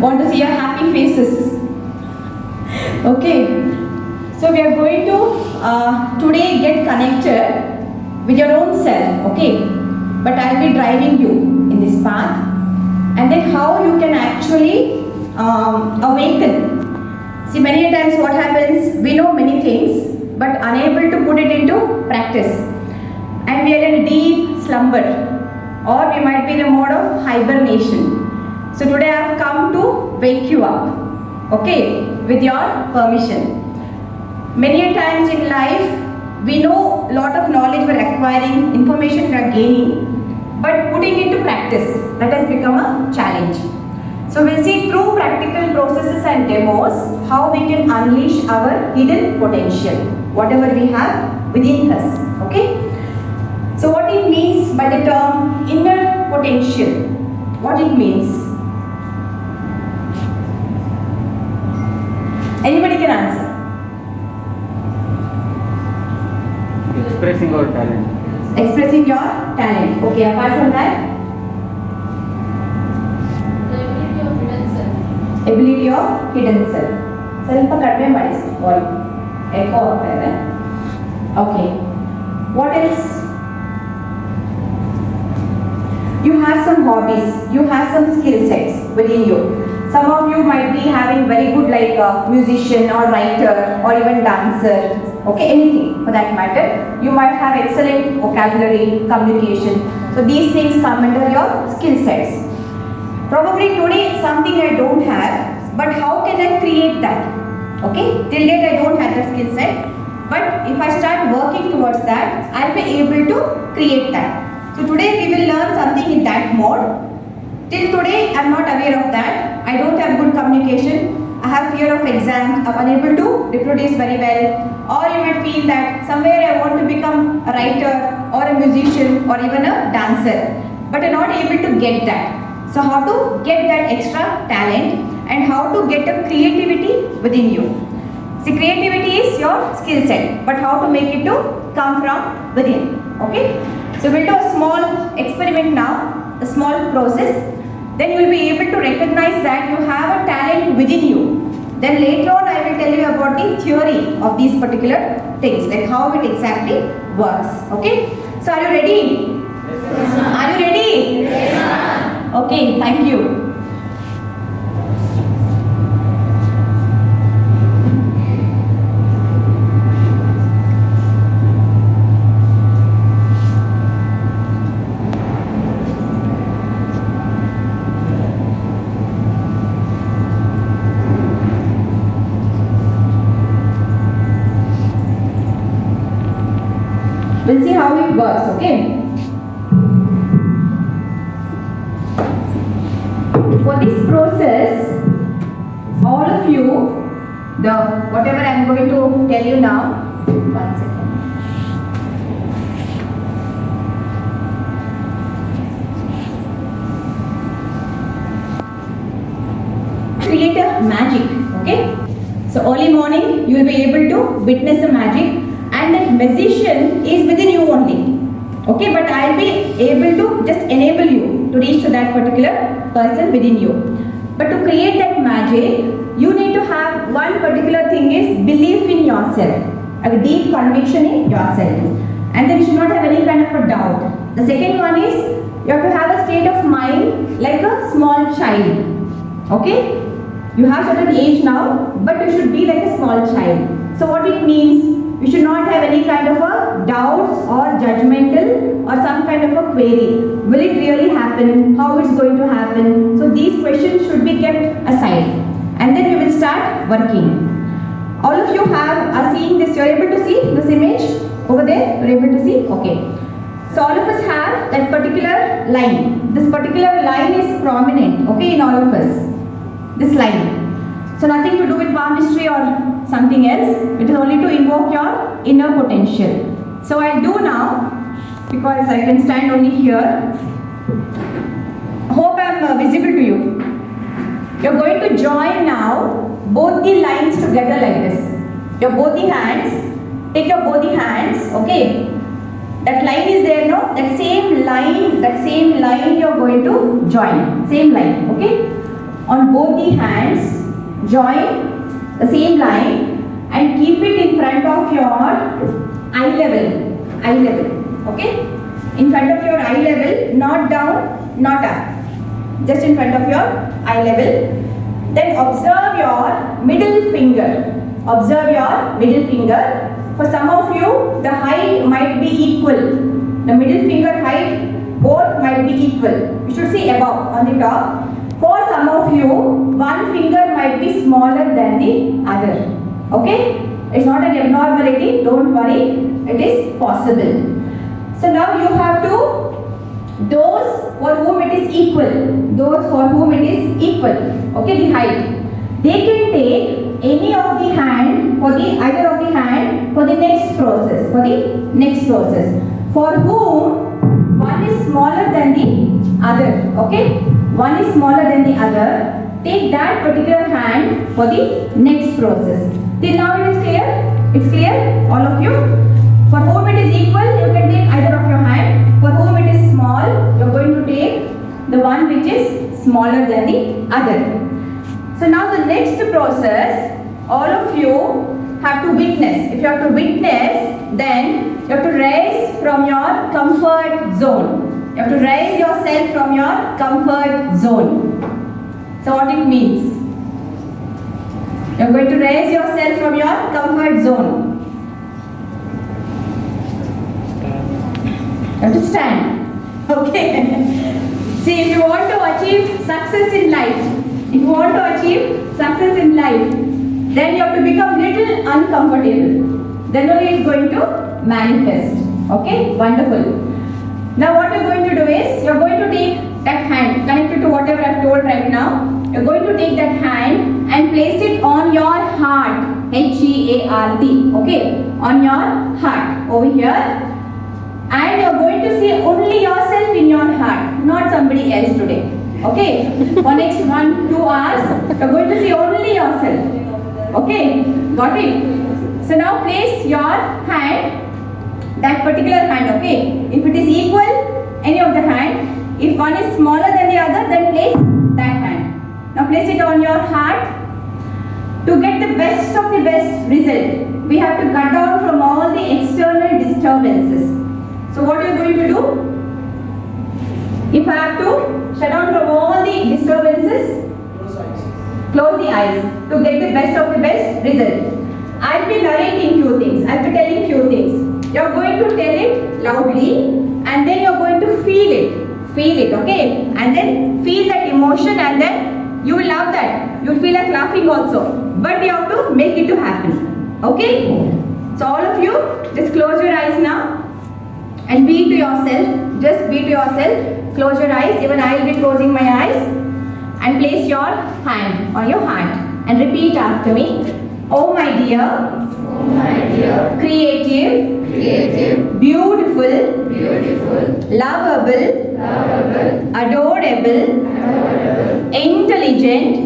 Want to see your happy faces. Okay. So we are going to today get connected with your own self. Okay. But I'll be driving you in this path. And then how you can actually awaken. See, many times what happens, we know many things, but unable to put it into practice. And we are in a deep slumber, or we might be in a mode of hibernation. So today I have come to wake you up, okay, with your permission. Many times in life, we know a lot of knowledge we are acquiring, information we are gaining, but putting into practice, that has become a challenge. So we'll see through practical processes and demos how we can unleash our hidden potential, whatever we have within us, okay? So what it means by the term inner potential, what it means? Anybody can answer. Expressing our talent. Expressing your talent. Okay, apart from that? Ability of hidden self. ಸ್ವಲ್ಪ ಕಡಿಮೆ ಮಾಡಿ voice echo ಆಗ್ತಾ ಇದೆ. Okay. What else? You have some hobbies. You have some skill sets within you. Some of you might be having very good like musician or writer or even dancer. Okay, anything for that matter. You might have excellent vocabulary, communication. So these things come under your skill sets. Probably today something I don't have, but how can I create that? Okay, till date I don't have that skill set, but if I start working towards that, I'll be able to create that. So today we will learn something in that mode. Till today I'm not aware of that. I don't have good communication. I have fear of exams. I'm unable to reproduce very well. Or you might feel that somewhere I want to become a writer or a musician or even a dancer, but I'm not able to get that. So how to get that extra talent and how to get a creativity within you. See, creativity is your skill set, but how to make it to come from within. Okay. So we'll do a small experiment now, a small process. Then you will be able to recognize that you have a talent within you. Then later on I will tell you about the theory of these particular things, like how it exactly works. Okay. So are you ready? Yes, are you ready? Yes, okay, thank you. We'll see how it works, okay? For this process, all of you, whatever I am going to tell you now, one second. Create a magic, okay? So early morning, you will be able to witness a magic. And that magician is within you only, okay, but I'll be able to just enable you to reach to that particular person within you. But to create that magic, you need to have one particular thing is belief in yourself, a deep conviction in yourself, and then you should not have any kind of a doubt. The second one is you have to have a state of mind like a small child, okay? You have certain age now, but you should be like a small child. So what it means, you should not have any kind of a doubts or judgmental or some kind of a query. Will it really happen? How it's going to happen? So these questions should be kept aside. And then we will start working. All of you are seeing this. You're able to see this image over there? You're able to see? Okay. So all of us have that particular line. This particular line is prominent, okay, in all of us. This line. So nothing to do with palmistry or something else. It is only to invoke your inner potential. So I'll do now, because I can stand only here. Hope I'm visible to you. You're going to join now both the lines together like this. Your both the hands, take your both the hands, okay? That line is there, no? That same line you're going to join. Same line, okay? on both the hands, join the same line and keep it in front of your eye level, okay? In front of your eye level, not down, not up, just in front of your eye level. Then observe your middle finger. Observe your middle finger. For some of you, the height might be equal. The middle finger height both might be equal. You should see above on the top. For some of you, one finger might be smaller than the other. Okay? It's not an abnormality. Don't worry. It is possible. So now you have to, those for whom it is equal, okay, the height, they can take any of the hand, either of the hand for the next process, for whom one is smaller than the other, okay, one is smaller than the other, take that particular hand for the next process. Till now it is clear? It's clear, all of you? For whom it is equal, you can take either of your hand. For whom it is small, you are going to take the one which is smaller than the other. So now the next process, all of you have to witness. If you have to witness, then you have to rise from your comfort zone. You have to raise yourself from your comfort zone. So what it means? You are going to raise yourself from your comfort zone. You have to stand. Okay. See, if you want to achieve success in life, then you have to become little uncomfortable. Then only it's going to manifest. Okay, wonderful. Now what you're going to do is, you're going to take that hand, connected to whatever I've told right now. You're going to take that hand and place it on your heart. H-E-A-R-T. Okay, on your heart over here. And you're going to see only yourself in your heart, not somebody else today. Okay? For next 1-2 hours, you're going to see only yourself. Okay? Got it? So now place your hand, that particular hand, okay? If it is equal, any of the hand. If one is smaller than the other, then place that hand. Now place it on your heart. To get the best of the best result, we have to cut down from all the external disturbances. So what are you going to do? If I have to shut down from all the disturbances, close the eyes to get the best of the best result. I'll be narrating few things. I'll be telling few things. You're going to tell it loudly and then you're going to feel it. Feel it, okay? And then feel that emotion and then you will love that. You'll feel like laughing also. But you have to make it to happen. Okay? So all of you, just close your eyes now. And be to yourself, just be to yourself, close your eyes, even I will be closing my eyes, and place your hand on your heart and repeat after me. Oh my dear, creative, beautiful, lovable, adorable, intelligent,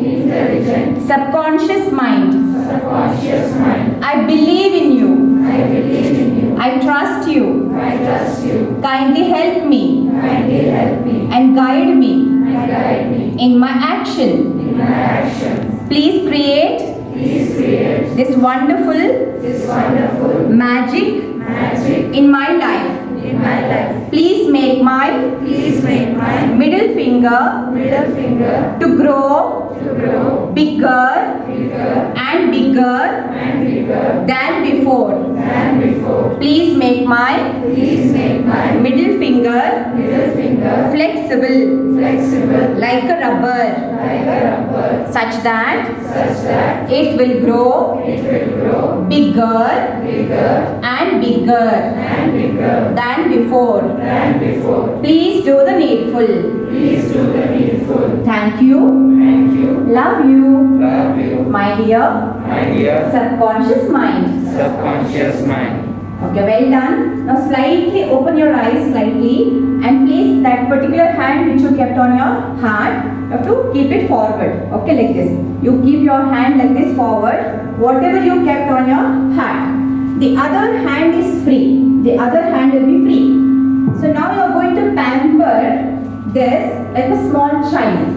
subconscious mind. I believe in you. I trust you. Kindly help me and guide me in my action. Please create this wonderful magic in my life. Please make my middle finger to grow bigger and bigger than before. Please make my middle finger flexible like a rubber, such that it will grow bigger and bigger than before. Please do the needful. Thank you. Love you. My dear subconscious mind. Okay, well done. Now slightly open your eyes slightly and place that particular hand which you kept on your heart. You have to keep it forward. Okay, like this. You keep your hand like this forward. Whatever you kept on your heart. The other hand is free. The other hand will be free. So now you are going to pamper this like a small child.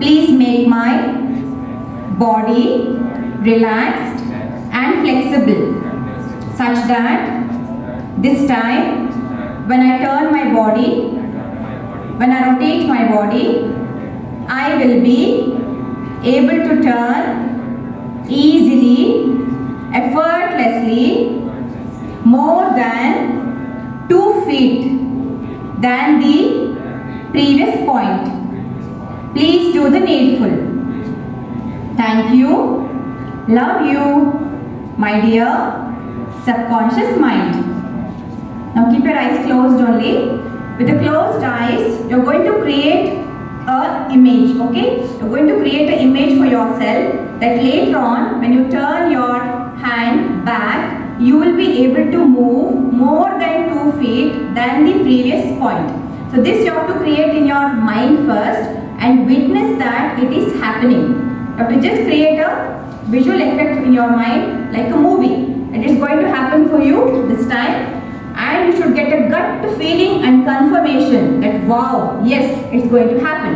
Please make my body relaxed and flexible such that this time when I turn my body, when I rotate my body, I will be able to turn easily, effortlessly, more than 2 feet than the previous point. Please do the needful. Thank you. Love you, my dear subconscious mind. Now keep your eyes closed only. With the closed eyes, you're going to create an image, okay? You're going to create an image for yourself that later on, when you turn your hand back, you will be able to move more than 2 feet than the previous point. So this you have to create in your mind first and witness that it is happening. You have to just create a visual effect in your mind like a movie. It is going to happen for you this time. And you should get a gut feeling and confirmation that wow, yes, it's going to happen.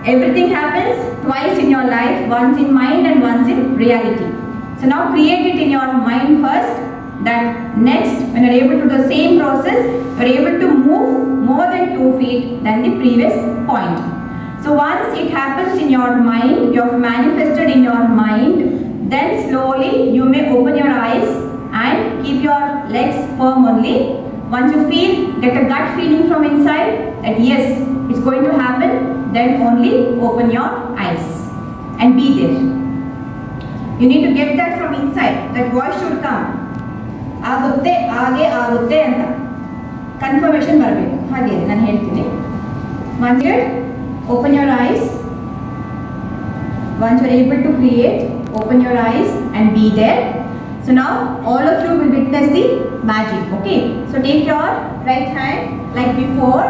Everything happens twice in your life, once in mind and once in reality. So now create it in your mind first, that next when you are able to do the same process, you are able to move more than 2 feet than the previous point. So once it happens in your mind, you have manifested in your mind, then slowly you may open your eyes and keep your legs firm only. Once you feel, get a gut feeling from inside that yes, it's going to happen, then only open your eyes and be there. You need to get that from inside. That voice should come. ಆಗುತ್ತೆ ಹಾಗೆ ಆಗುತ್ತೆ ಅಂತ confirmation ಬರಬೇಕು. ಹಾಗೆ ನಾನು ಹೇಳ್ತೀನಿ. Once you open your eyes, once you are able to create, open your eyes and be there. So now all of you will witness the magic, okay? So take your right hand like before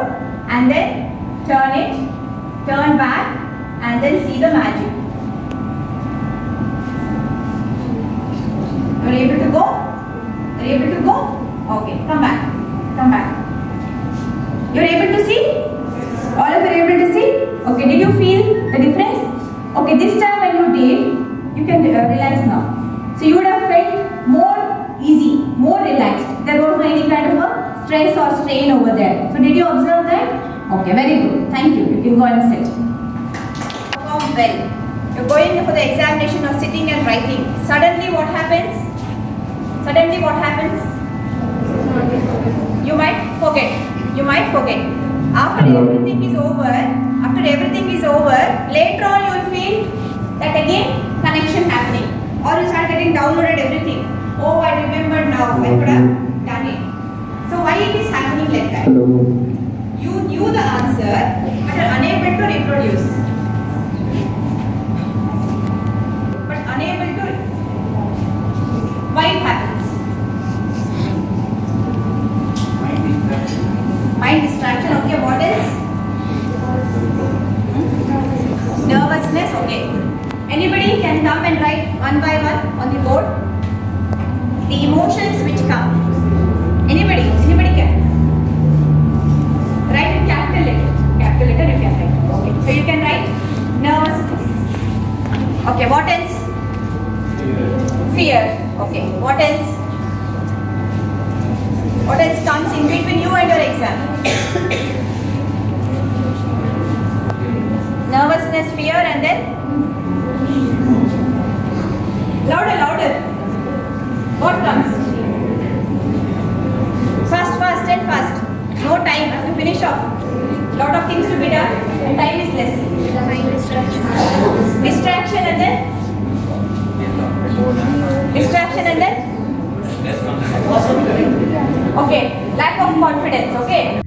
and then turn it, turn back and then see the magic. You are able to go? You are able to go? Okay, come back, come back. You are able to see? All of you are able to see? Okay, did you feel the difference? Okay, this time when you did, you can relax now. So you would have felt more easy, more relaxed. There was no any kind of a stress or strain over there. So did you observe that? Okay, very good. Thank you. You can go and sit. Perform well. You're going for the examination of sitting and writing. Suddenly what happens? Suddenly what happens? You might forget. You might forget. After everything is over, later on you will feel that again connection happening. Or you start getting downloaded everything. Oh, I remember now. I could have done it. So why it is happening like that? You knew the answer but are unable to reproduce. But unable to. Why it happens? Mind distraction. Okay, what else? Nervousness. Okay. Anybody can come and write one by one on the board the emotions which come. Anybody can write in capital letter. Capital letter you can write. Okay, so you can write nervousness. Okay, what else? Fear. Okay, what else? What else comes in between you and your exam? Nervousness, fear, and then louder, louder. What comes? Fast, fast and fast. No time, have to finish off. Lot of things to be done and time is less. Distraction and then? Distraction and then? Okay, lack of confidence, okay.